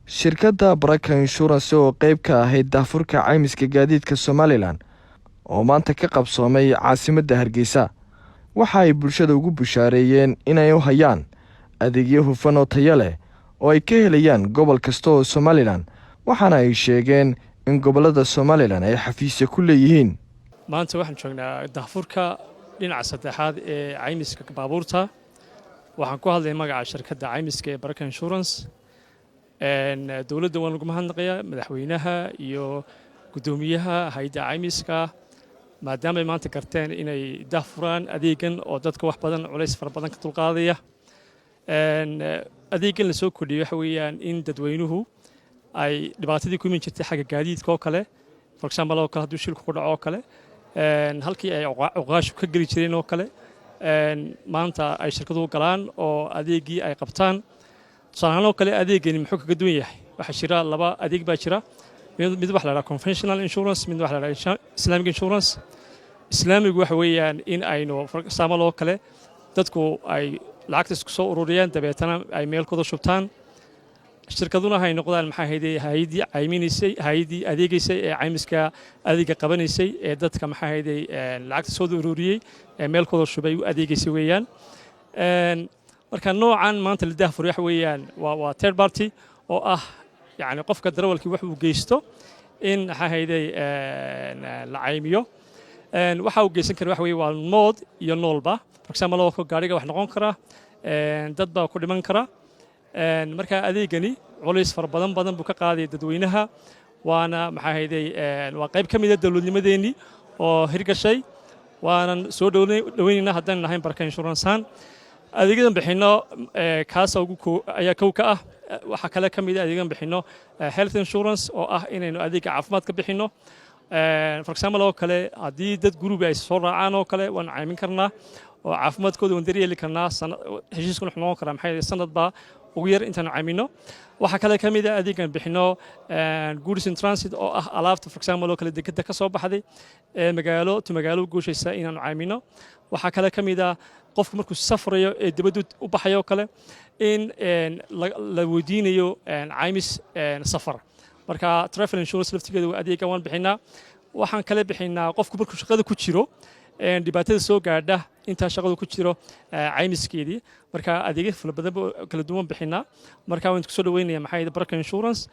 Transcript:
shirkadda Baraka Insurance oo qayb ka ahayd daafurka caymiska gaadiidka Somaliland oo maanta ka qabsoomay caasimadda Hargeysa waxa ay bulshada ugu bushaareeyeen inay u hayaan adeegyo hufan oo tayo leh oo ay ka helayaan gobol kasta oo Somaliland waxaana ay sheegeen in gobolada Somaliland ay xafiisyo ku leeyihiin. maanta waxaan joognaa daafurka dhinaca saddexaad ee caymiska baabuurta. waxaan ku hadlay magaca shirkadda caymiska ee Baraka Insurance. dawladda waan ugu mahadnaqayaa madaxweynaha iyo gudoomiyaha hay'adda caymiska maadaama ay maanta garteen inay daafuraan adeegan oo dadka wax badan culays fara badan ka dulqaadaya. adeegan la soo kordhiyay waxa weeyaan in dadweynuhu ay dhibaatadii ku iman jirtay xagga gaadiidka oo kale for example oo kale hadduu shilku ku dhaco oo kale halkii ay cuqaashu ka geli jireen oo kale maanta ay shirkaduhu galaan oo adeegii ay qabtaan. tusaale oo kale adeegani muxuu kaga duwan yahay waxa jira laba adeeg baa jira mid wax la yiraahdo conventional insurance mid wax la yiraahdo Islamic insurance. Islaamigu waxa weeyaan in aynu for example oo kale dadku ay lacagta isku soo ururiyaan dabeetana ay meelkooda shubtaan. shirkaduna hay noqdaan maxay hay'adii cayminisay hay'adii adeegaysay ee caymiska adeega qabanaysay ee dadka maxay lacagta soo ururiyay ee meelkooda shubay u adeegaysay weeyaan. marka noocan maanta la daafur waxa weeyaan waa third party oo ah yani qofka darawalkii wax uu geysto in la caymiyo waxa uu geysan kara waxa weeye waa nood iyo noolba for example oo gaariga wax noqon kara dad baa ku dhiman kara. marka adeegani culays fara badan buu ka qaaday dadweynaha waana waa qayb ka mid ah dawladnimadeennii oo hirgashay waanan soo dhaweynaynaa haddaan nahay Baraka Insurance adeegyadan bixino kaas ayaa kow ka ah. waxa kale ka mid ah adeegyadan bixino health insurance oo ah inaynu adeega caafimaadka bixino. for example oo kale haddii dad group ay soo raacaan oo kale waan caymin karnaa oo caafimaadkooda waan daryeeli karnaa heshiiskuna wuxuu noqon karaa maxay sanadba ugu yar intaan caymino. waxa kale ka mid ah adeegan bixino goods in transit oo ah alaabta for example oo kale degada ka soo baxday magaalo to magaalo gooshaysa inaan caymino. waxa kale ka mid ah qofku markuu safrayo ee dibadda u baxayo kale in la weydiinayo caymis safar. marka travel insurance laftigeeda waa adeega waan bixinaa. waxaan kale bixinaa qofku markuu shaqada ku jiro dhibaatada soo gaadha inta shaqadu ku jiro caymiskeedii. marka adeegyo badan kala duwan bixinaa. marka waan isku soo dhaweynayaa Baraka Insurance